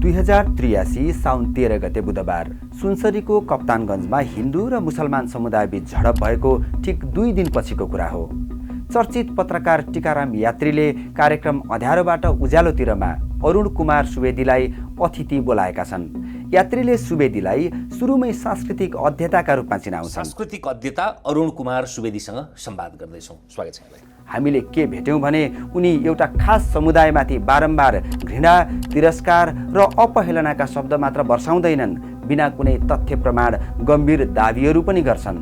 2083 साउन 13 गते बुधबार सुनसरीको कप्तानगञ्जमा हिन्दू र मुसलमान समुदायबीच झडप भएको ठिक 2 दिनपछिको कुरा हो। चर्चित पत्रकार टिकाराम यात्रीले कार्यक्रम अँध्यारोबाट उज्यालोतिरमा अरुण कुमार सुवेदीलाई अतिथि बोलाएका छन्। यात्रीले सुवेदीलाई सुरुमै सांस्कृतिक अध्येताका रूपमा चिनाउँछन्। सांस्कृतिक अध्येता अरुण कुमार सुवेदीसँग संवाद गर्दैछौँ। स्वागत छ यहाँलाई। हामीले के भेट्यौँ भने उनी एउटा खास समुदायमाथि बारम्बार घृणा, तिरस्कार र अपहेलनाका शब्द मात्र वर्षाउँदैनन्, बिना कुनै तथ्य प्रमाण गम्भीर दाबीहरू पनि गर्छन्।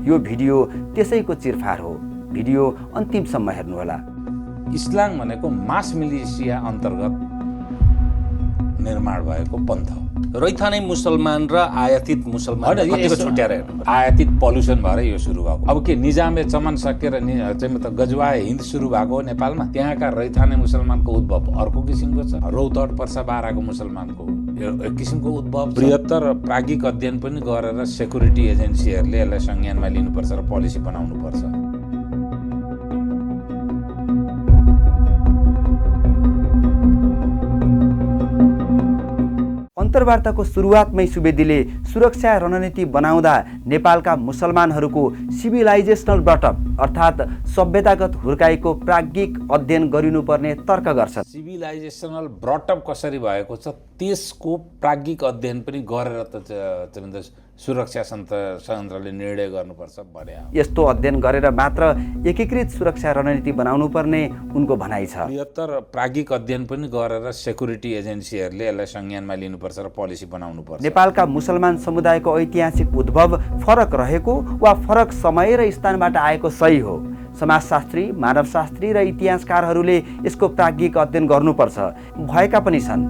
यो भिडियो त्यसैको चिरफार हो। भिडियो अन्तिमसम्म हेर्नुहोला। इस्लाम भनेको मास मिलिसिया अन्तर्गत निर्माण भएको पन्थ हो। रैथाने मुसलमान र आयातित मुसलमान कतिको छुट्याएर हेर्नु। आयातित पल्युसन भएर यो सुरु भएको। अब के निजामे चमन सकेर चाहिँ गजवाए हिन्द सुरु भएको हो नेपालमा। त्यहाँका रैथाने मुसलमानको उद्भव अर्को किसिमको छ। रौतहट पर्सा बाराको मुसलमानको एक किसिमको उद्भव। बृहत्तर प्राज्ञिक अध्ययन पनि गरेर सेक्युरिटी एजेन्सीहरूले यसलाई संज्ञानमा लिनुपर्छ र पोलिसी बनाउनुपर्छ। अन्तर्वार्ताको सुरुवातमै सुवेदीले सुरक्षा रणनीति बनाउँदा नेपालका मुसलमानहरूको सिभिलाइजेसनल ब्रटअप अर्थात् सभ्यतागत हुर्काइको प्राज्ञिक अध्ययन गरिनुपर्ने तर्क गर्छ। सिभिलाइजेसनल ब्रटअप कसरी भएको छ त्यसको प्राज्ञिक अध्ययन पनि गरेर त सुरक्षा संयन्त्रले निर्णय गर्नुपर्छ भने यस्तो अध्ययन गरेर मात्र एकीकृत सुरक्षा रणनीति बनाउनु पर्ने उनको भनाइ छ। बृहत्तर प्राज्ञिक अध्ययन पनि गरेर सेक्युरिटी एजेन्सीहरूले यसलाई संज्ञानमा लिनुपर्छ र पोलिसी बनाउनुपर्छ। नेपालका मुसलमान समुदायको ऐतिहासिक उद्भव फरक रहेको वा फरक समय र स्थानबाट आएको सही हो। समाजशास्त्री, मानवशास्त्री र इतिहासकारहरूले यसको प्राज्ञिक अध्ययन गर्नुपर्छ, भएका पनि छन्।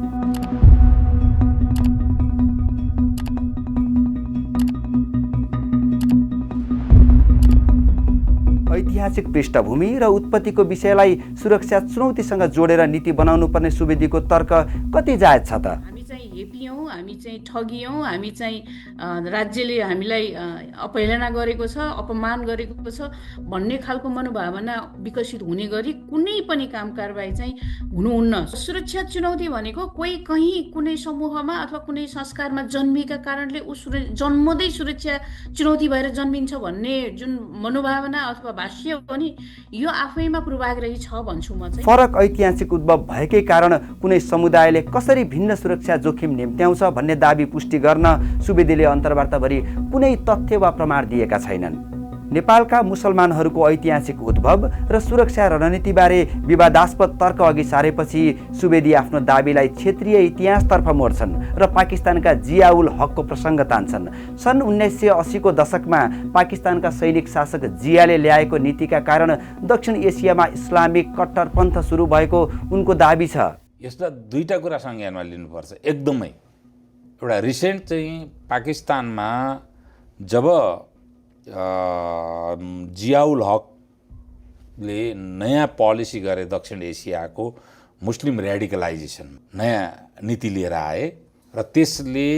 ऐतिहासिक पृष्ठभूमि र उत्पत्तिको विषयलाई सुरक्षा चुनौतीसँग जोडेर नीति बनाउनु पर्ने सुवेदीको तर्क कति जायज छ त? हामी चाहिँ हेपियौँ, हामी चाहिँ ठगियौँ, हामी चाहिँ राज्यले हामीलाई अपहेलना गरेको छ, अपमान गरेको छ भन्ने खालको मनोभावना विकसित हुने गरी कुनै पनि काम कारबाही चाहिँ हुनुहुन्न। सुरक्षा चुनौती भनेको कोही कहीँ कुनै समूहमा अथवा कुनै संस्कारमा जन्मिएका कारणले ऊ जन्मदै सुरक्षा चुनौती भएर जन्मिन्छ भन्ने जुन मनोभावना अथवा भाष्य पनि यो आफैमा पूर्वाग्रही छ भन्छु म चाहिँ। फरक ऐतिहासिक उद्भव भएकै कारण कुनै समुदायले कसरी भिन्न सुरक्षा जोखिम निम्त्याउँछ भन्ने दाबी पुष्टि गर्न सुवेदीले अन्तर्वार्ताभरि कुनै तथ्य वा प्रमाण दिएका छैनन्। नेपालका मुसलमानहरूको ऐतिहासिक उद्भव र सुरक्षा रणनीतिबारे विवादास्पद तर्क अघि सारेपछि सुवेदी आफ्नो दाबीलाई क्षेत्रीय इतिहासतर्फ मोड्छन् र पाकिस्तानका जियाउल हकको प्रसङ्ग तान्छन्। सन् 1980 को दशकमा पाकिस्तानका सैनिक शासक जियाले ल्याएको नीतिका कारण दक्षिण एसियामा इस्लामिक कट्टरपन्थ सुरु भएको उनको दाबी छ। यसलाई दुईटा कुरा संज्ञानमा लिनुपर्छ एकदमै। एउटा रिसेन्ट चाहिँ पाकिस्तानमा जब जियाउल हकले नयाँ पोलिसी गरे दक्षिण एसियाको मुस्लिम रेडिकलाइजेसन नयाँ नीति लिएर आए र त्यसले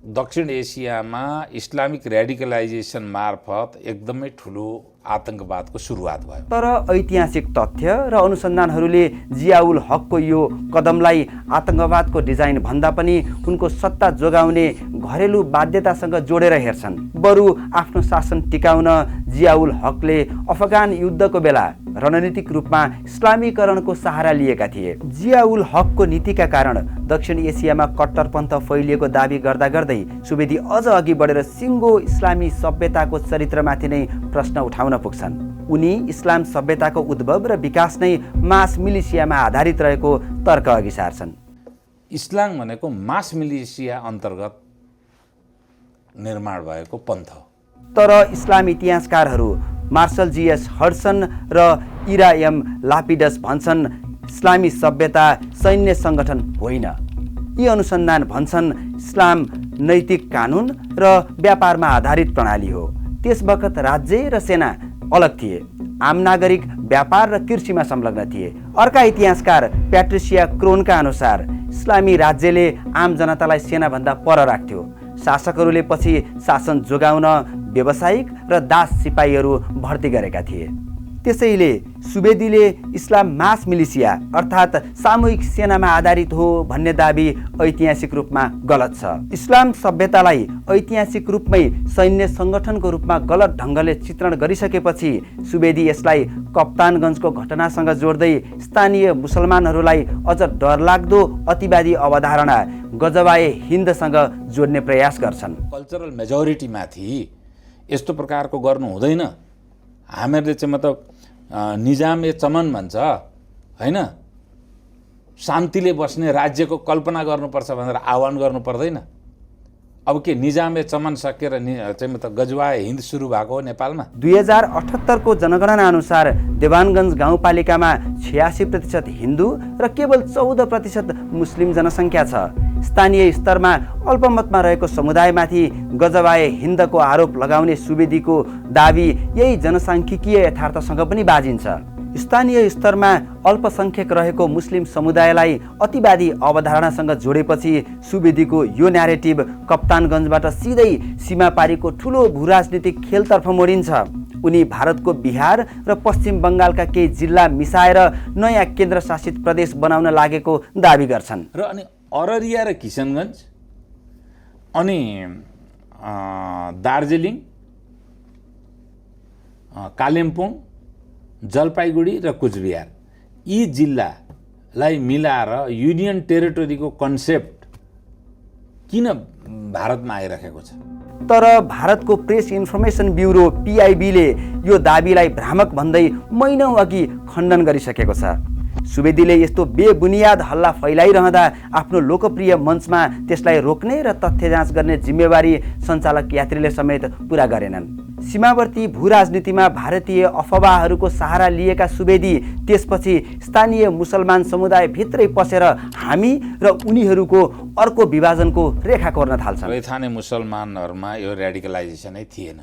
दक्षिण एसियामा इस्लामिक रेडिकलाइजेसन मार्फत एकदमै ठुलो आतंकवादको सुरुवात भयो। तर ऐतिहासिक तथ्य र अनुसन्धानहरूले जियाउल हकको यो कदमलाई आतंकवादको डिजाइन भन्दा पनि उनको सत्ता जोगाउने घरेलु बाध्यतासँग जोडेर हेर्छन्। बरु आफ्नो शासन टिकाउन जियाउल हकले अफगान युद्धको बेला रणनीतिक रूपमा इस्लामीकरणको सहारा लिएका थिए। जियाउल हकको नीतिका कारण दक्षिण एसियामा कट्टरपन्थ फैलिएको दाबी गर्दा गर्दै सुवेदी अझ अघि बढेर सिङ्गो इस्लामी सभ्यताको चरित्रमाथि नै प्रश्न उठाउन पुग्छन्। उनी इस्लाम सभ्यताको उद्भव र विकास नै मास मिलिसियामा आधारित रहेको तर्क अघि सार्छन्। इस्लाम भनेको मास मिलिसिया अन्तर्गत निर्माण भएको पन्थ हो। तर इस्लाम इतिहासकारहरू मार्शल जीएस हडसन र इरा एम लापिडस भन्छन् इस्लामी सभ्यता सैन्य सङ्गठन होइन। यी अनुसन्धान भन्छन् इस्लाम नैतिक कानुन र व्यापारमा आधारित प्रणाली हो। त्यस बखत राज्य र सेना अलग थिए। आम नागरिक व्यापार र कृषिमा संलग्न थिए। अर्का इतिहासकार प्याट्रिसिया क्रोनका अनुसार इस्लामी राज्यले आम जनतालाई सेनाभन्दा पर राख्थ्यो। शासकहरूले पछि शासन जोगाउन व्यावसायिक र दास सिपाहीहरू भर्ती गरेका थिए। त्यसैले सुवेदीले इस्लाम मास मिलिसिया अर्थात् सामूहिक सेनामा आधारित हो भन्ने दाबी ऐतिहासिक रूपमा गलत छ। इस्लाम सभ्यतालाई ऐतिहासिक रूपमै सैन्य सङ्गठनको रूपमा गलत ढङ्गले चित्रण गरिसकेपछि सुवेदी यसलाई कप्तानगञ्जको घटनासँग जोड्दै स्थानीय मुसलमानहरूलाई अझ डरलाग्दो अतिवादी अवधारणा गजवाए हिन्दसँग जोड्ने प्रयास गर्छन्। कल्चरल मेजोरिटीमाथि यस्तो प्रकारको गर्नु हुँदैन। हामीहरूले चाहिँ मतलब निजाम ए चमन भन्छ होइन, शान्तिले बस्ने राज्यको कल्पना गर्नुपर्छ भनेर आह्वान गर्नु पर्दैन। अब के निजाम ए चमन सकेर चाहिँ मतलब गजवाए हिन्द सुरु भएको हो नेपालमा? 2078 को जनगणना अनुसार देवानगञ्ज गाउँपालिकामा 86% हिन्दू र केवल 14% मुस्लिम जनसङ्ख्या छ। स्थानीय स्तरमा अल्पमतमा रहेको समुदायमाथि गजवाए हिन्दको आरोप लगाउने सुवेदीको दाबी यही जनसाङ्ख्यिकीय यथार्थसँग पनि बाजिन्छ। स्थानीय स्तरमा अल्पसङ्ख्यक रहेको मुस्लिम समुदायलाई अतिवादी अवधारणासँग जोडेपछि सुवेदीको यो न्यारेटिभ कप्तानगञ्जबाट सिधै सीमापारीको ठुलो भूराजनीतिक खेलतर्फ मोडिन्छ। उनी भारतको बिहार र पश्चिम बङ्गालका केही जिल्ला मिसाएर नयाँ केन्द्रशासित प्रदेश बनाउन लागेको दाबी गर्छन्। र अनि अररिया र किशनगञ्ज अनि दार्जिलिङ, कालिम्पोङ, जलपाइगुडी र कुचबिहार यी जिल्लालाई मिलाएर युनियन टेरिटोरीको कन्सेप्ट किन भारतमा आइरहेको छ? तर भारतको प्रेस इन्फर्मेसन ब्युरो PIB-ले यो दाबीलाई भ्रामक भन्दै महिनौँ अघि खण्डन गरिसकेको छ। सुवेदीले यस्तो बेबुनियाद हल्ला फैलाइरहँदा आफ्नो लोकप्रिय मञ्चमा त्यसलाई रोक्ने र तथ्य जाँच गर्ने जिम्मेवारी सञ्चालक यात्रीले समेत पुरा गरेनन्। सीमावर्ती भूराजनीतिमा भारतीय अफवाहहरूको सहारा लिएका सुवेदी त्यसपछि स्थानीय मुसलमान समुदाय भित्रै पसेर हामी र उनीहरूको अर्को विभाजनको रेखा कोर्न थाल्छन्। रैथाने मुसलमानहरूमा यो रेडिकलाइजेसनै थिएन,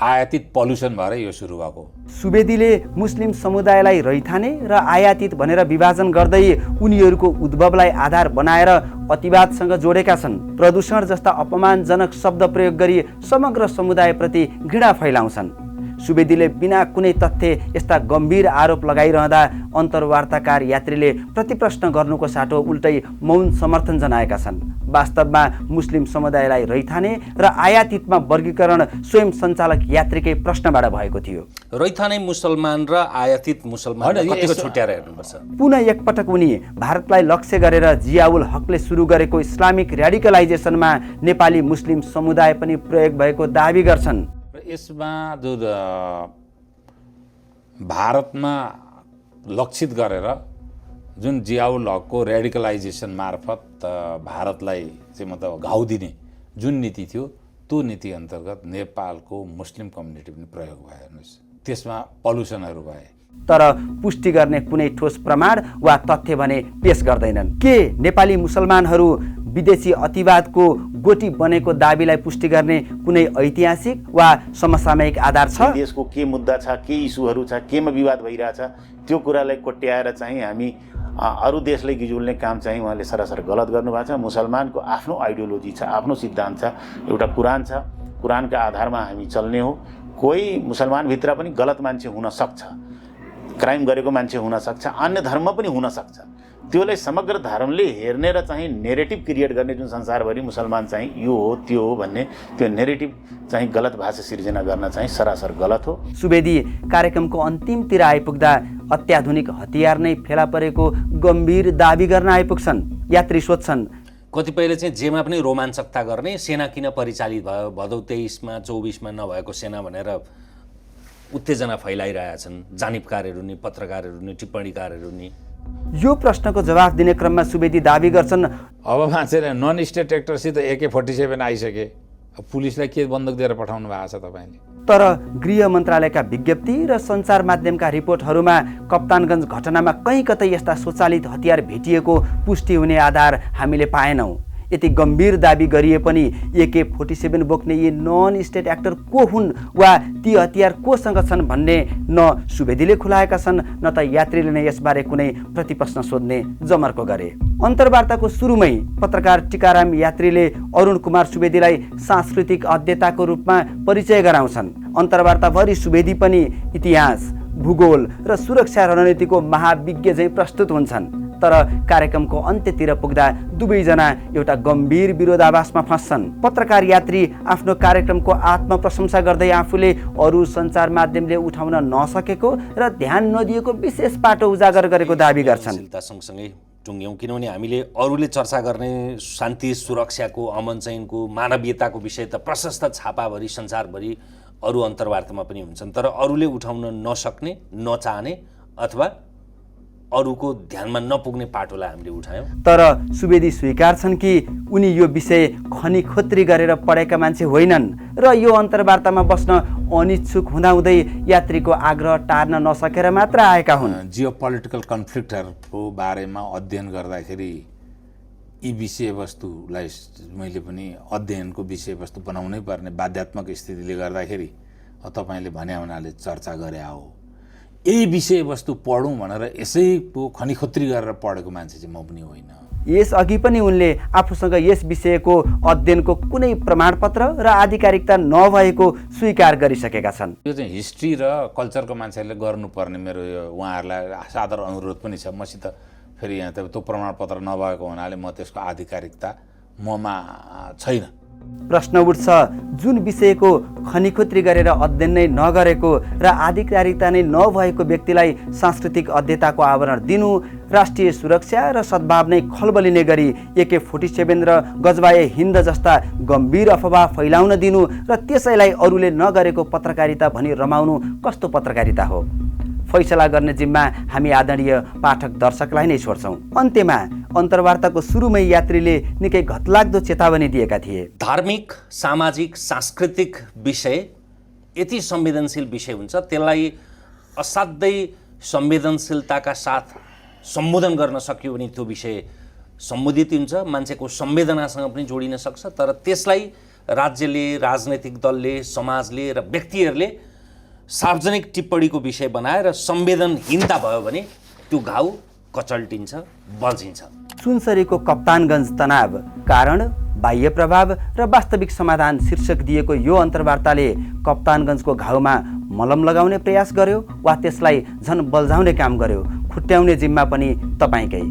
आयातित पल्युसन भएर यो सुरु भएको। सुवेदीले मुस्लिम समुदायलाई रैथाने र आयातित भनेर विभाजन गर्दै उनीहरूको उद्भवलाई आधार बनाएर अतिवादसँग जोडेका छन्। प्रदूषण जस्ता अपमानजनक शब्द प्रयोग गरी समग्र समुदायप्रति घृणा फैलाउँछन्। सुवेदीले बिना कुनै तथ्य यस्ता गम्भीर आरोप लगाइरहँदा अन्तर्वार्ताकार यात्रीले प्रतिप्रश्न गर्नुको साटो उल्टै मौन समर्थन जनाएका छन्। वास्तवमा मुस्लिम समुदायलाई रैथाने र आयातितमा वर्गीकरण स्वयं सञ्चालक यात्रीकै प्रश्नबाट भएको थियो। रैथाने मुसलमान र आयातित मुसलमान कतिको छुट्याएर हेर्नुपर्छ? पुनः एकपटक उनी भारतलाई लक्ष्य गरेर जियाउल हकले सुरु गरेको इस्लामिक रेडिकलाइजेसनमा नेपाली मुस्लिम समुदाय पनि प्रयोग भएको दाबी गर्छन्। यसमा जो भारतमा लक्षित गरेर जुन जियाउल हकको रेडिकलाइजेसन मार्फत भारतलाई चाहिँ मतलब घाउ दिने जुन नीति थियो त्यो नीति अन्तर्गत नेपालको मुस्लिम कम्युनिटी पनि प्रयोग भयो। हेर्नुहोस्, त्यसमा पल्युसनहरू भए तर पुष्टि गर्ने कुनै ठोस प्रमाण वा तथ्य भने पेश गर्दैनन्। के नेपाली मुसलमानहरू विदेशी अतिवादको गोटी बनेको दाबीलाई पुष्टि गर्ने कुनै ऐतिहासिक वा समसामयिक आधार छ? देशको के मुद्दा छ, के इस्युहरू छ, केमा विवाद भइरहेछ त्यो कुरालाई कोट्याएर चाहिँ हामी अरू देशलाई गिजुल्ने काम चाहिँ उहाँले सरासर गलत गर्नुभएको छ। मुसलमानको आफ्नो आइडियोलोजी छ, आफ्नो सिद्धान्त छ, एउटा कुरान छ, कुरानका आधारमा हामी चल्ने हो। कोही मुसलमानभित्र पनि गलत मान्छे हुन सक्छ, क्राइम गरेको मान्छे हुन सक्छ, अन्य धर्म पनि हुन सक्छ। त्योलाई समग्र धर्मले हेर्ने र चाहिँ नेरेटिभ क्रिएट गर्ने जुन संसारभरि मुसलमान चाहिँ यो हो त्यो हो भन्ने त्यो नेरेटिभ चाहिँ गलत भाषा सिर्जना गर्न चाहिँ सरासर गलत हो। सुवेदी कार्यक्रमको अन्तिमतिर आइपुग्दा अत्याधुनिक हतियार नै फेला परेको गम्भीर दाबी गर्न आइपुग्छन्। यात्री सोध्छन्, कतिपयले चाहिँ जेमा पनि रोमाञ्चकता गर्ने सेना किन परिचालित भयो, भदौ 23मा 24मा नभएको सेना भनेर उत्तेजना फैलाइरहेछन्। जानिबकारहरू नि, पत्रकारहरू नि, टिप्पणीकारहरू नि। यो प्रश्नको जवाफ दिने क्रममा सुवेदी दाबी गर्छन्, अब मान्छेले नन स्टेट एक्टरसित AK-47 आइसके, पुलिसलाई के बन्दुक दिएर पठाउनु भएको छ तपाईँले? तर गृह मन्त्रालयका विज्ञप्ति र सञ्चार माध्यमका रिपोर्टहरूमा कप्तानगञ्ज घटनामा कहीँ कतै यस्ता स्वचालित हतियार भेटिएको पुष्टि हुने आधार हामीले पाएनौँ। यति गम्भीर दाबी गरिए पनि AK-47 बोक्ने यी नन स्टेट एक्टर को हुन् वा ती हतियार कोसँग छन् भन्ने न सुवेदीले खुलाएका छन् न त यात्रीले नै यसबारे कुनै प्रतिप्रश्न सोध्ने जमर्को गरे। अन्तर्वार्ताको सुरुमै पत्रकार टिकाराम यात्रीले अरुण कुमार सुवेदीलाई सांस्कृतिक अध्येताको रूपमा परिचय गराउँछन्। अन्तर्वार्ताभरि सुवेदी पनि इतिहास, भूगोल र सुरक्षा रणनीतिको महाविज्ञ झैँ प्रस्तुत हुन्छन्। तर कार्यक्रमको अन्त्यतिर पुग्दा दुवैजना एउटा गम्भीर विरोधाभासमा फँस्छन्। पत्रकार यात्री आफ्नो कार्यक्रमको आत्मप्रशंसा गर्दै आफूले अरू सञ्चार माध्यमले उठाउन नसकेको र ध्यान नदिएको विशेष पाटो उजागर गरेको दाबी गर्छन्। सँगसँगै टुङ्ग्यौँ किनभने हामीले अरूले चर्चा गर्ने शान्ति सुरक्षाको, अमन चैनको, मानवीयताको विषय त प्रशस्त छापाभरि संसारभरि अरू अन्तर्वार्तामा पनि हुन्छन्, तर अरूले उठाउन नसक्ने, नचाहने अथवा अरूको ध्यानमा नपुग्ने पाटोलाई हामीले उठायौँ। तर सुवेदी स्वीकार्छन् कि उनी यो विषय खनीखोत्री गरेर पढेका मान्छे होइनन् र यो अन्तर्वार्तामा बस्न अनिच्छुक हुँदाहुँदै यात्रीको आग्रह टार्न नसकेर मात्र आएका हुन्। जियोपोलिटिकल कन्फ्लिक्टहरूको बारेमा अध्ययन गर्दाखेरि यी विषयवस्तुलाई मैले पनि अध्ययनको विषयवस्तु बनाउनै पर्ने बाध्यात्मक स्थितिले गर्दाखेरि तपाईँले भने हुनाले चर्चा गरे हो। यही विषयवस्तु पढौँ भनेर यसैको खनीखोत्री गरेर पढेको मान्छे चाहिँ म पनि होइन। यसअघि पनि उनले आफूसँग यस विषयको अध्ययनको कुनै प्रमाणपत्र र आधिकारिकता नभएको स्वीकार गरिसकेका छन्। यो चाहिँ हिस्ट्री र कल्चरको मान्छेहरूले गर्नुपर्ने मेरो यो उहाँहरूलाई सादर अनुरोध पनि छ। मसित फेरि यहाँ त त्यो प्रमाणपत्र नभएको हुनाले म त्यसको आधिकारिकता ममा छैन। प्रश्न उठ्छ, जुन विषयको खनीखोत्री गरेर अध्ययन नै नगरेको र आधिकारिकता नै नभएको व्यक्तिलाई सांस्कृतिक अध्येताको आवरण दिनु, राष्ट्रिय सुरक्षा र सद्भाव नै खलबलिने गरी AK-47 र गजवाए हिन्द जस्ता गम्भीर अफवाह फैलाउन दिनु र त्यसैलाई अरूले नगरेको पत्रकारिता भनी रमाउनु कस्तो पत्रकारिता हो? फैसला गर्ने जिम्मा हामी आदरणीय पाठक दर्शकलाई नै छोड्छौँ। अन्त्यमा अन्तर्वार्ताको सुरुमै यात्रीले निकै घतलाग्दो चेतावनी दिएका थिए। धार्मिक, सामाजिक, सांस्कृतिक विषय यति संवेदनशील विषय हुन्छ, त्यसलाई असाध्यै संवेदनशीलताका साथ सम्बोधन गर्न सक्यो भने त्यो विषय सम्बोधित हुन्छ, मान्छेको संवेदनासँग पनि जोडिन सक्छ। तर त्यसलाई राज्यले, राजनैतिक दलले, समाजले र व्यक्तिहरूले सार्वजनिक टिप्पणीको विषय बनाएर संवेदनहीनता भयो भने त्यो घाउ कचल्टिन्छ, बल्झिन्छ। सुनसरीको कप्तानगञ्ज तनाव, कारण, बाह्य प्रभाव र वास्तविक समाधान शीर्षक दिएको यो अन्तर्वार्ताले कप्तानगञ्जको घाउमा मलम लगाउने प्रयास गर्यो वा त्यसलाई झन बल्झाउने काम गर्यो? खुट्याउने जिम्मा पनि तपाईँकै।